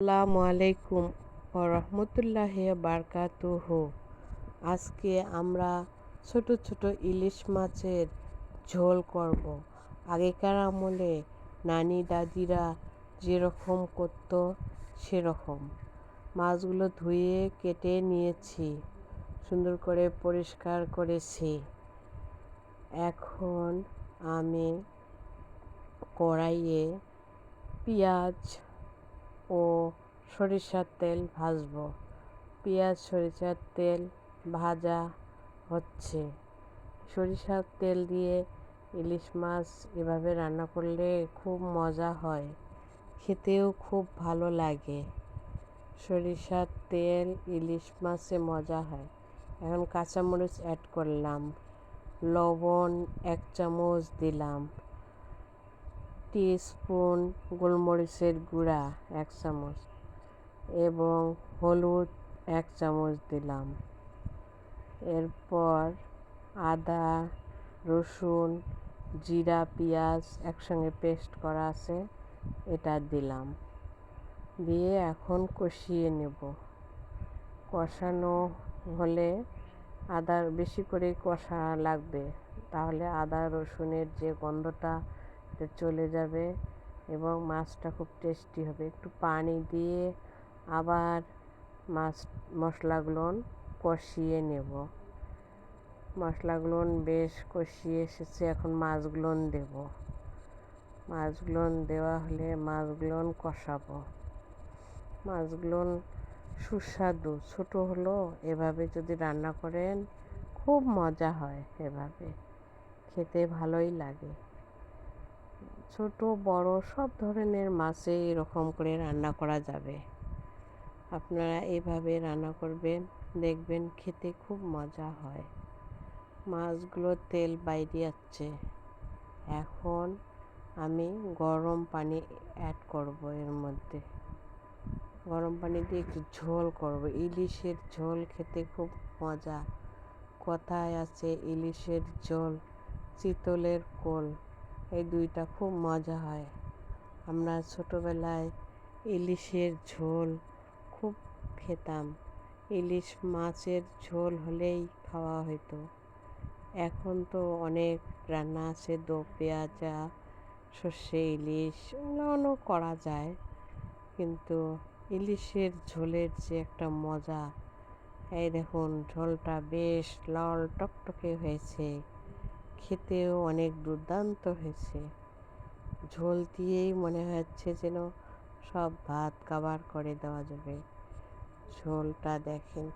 আসসালামু আলাইকুম রহমতুল্লাহি বারকাতুহু। আজকে আমরা ছোট ছোট ইলিশ মাছের ঝোল করব। আগেকার আমলে নানি দাদিরা যেরকম করতো সেরকম। মাছগুলো ধুয়ে কেটে নিয়েছি, সুন্দর করে পরিষ্কার করেছি। এখন আমি কড়াইয়ে পেঁয়াজ ও সরিষার তেল ভাজবো। পেঁয়াজ সরিষার তেল ভাজা হচ্ছে। সরিষার তেল দিয়ে ইলিশ মাছ এভাবে রান্না করলে খুব মজা হয়, খেতেও খুব ভালো লাগে। সরিষার তেল ইলিশ মাছে মজা হয়। এখন কাঁচামরিচ অ্যাড করলাম, লবণ 1 চামচ দিলাম, টিস্পুন গোলমরিচের গুঁড়া 1 চামচ এবং হলুদ 1 চামচ দিলাম। এরপর আদা, রসুন, জিরা, পেঁয়াজ একসঙ্গে পেস্ট করা আছে, এটা দিলাম। দিয়ে এখন কষিয়ে নেব। কষানো হলে বেশি করে কষা লাগবে, তাহলে আদা রসুনের যে গন্ধটা চলে যাবে এবং মাছটা খুব টেস্টি হবে। একটু পানি দিয়ে আবার মশলাগুলো কষিয়ে নেব। মশলাগুলো বেশ কষিয়ে এসেছে, এখন মাছগুলো দেব। মাছগুলো দেওয়া হলে মাছগুলো কষাবো। মাছগুলো সুস্বাদু, ছোট হলেও এভাবে যদি রান্না করেন খুব মজা হয়। এভাবে খেতে ভালোই লাগে। ছোট বড় সব ধরনের মাছে এরকম করে রান্না করা যাবে। আপনারা এইভাবে রান্না করবেন, দেখবেন খেতে খুব মজা হয়। মাছগুলোর তেল বাইরে যাচ্ছে। এখন আমি গরম পানি অ্যাড করব। এর মধ্যে গরম পানি দিয়ে একটু ঝোল করব। ইলিশের ঝোল খেতে খুব মজা। কথায় আছে ইলিশের ঝোল চিতলের কোল, এই দুইটা খুব মজা হয়। আমরা ছোটোবেলায় ইলিশের ঝোল খুব খেতাম। ইলিশ মাছের ঝোল হলেই খাওয়া হতো। এখন তো অনেক রান্না আছে, দো পেঁয়াজা, সর্ষে ইলিশ, অন্যান্য করা যায়, কিন্তু ইলিশের ঝোলের যে একটা মজা। এই দেখুন, ঝোলটা বেশ লাল টকটকে হয়েছে, খেতেও অনেক দুর্দান্ত হয়েছে। ঝোল দিয়েই মনে হচ্ছে যেন সব ভাত কাবার করে দেওয়া যাবে। ঝোলটা দেখেন।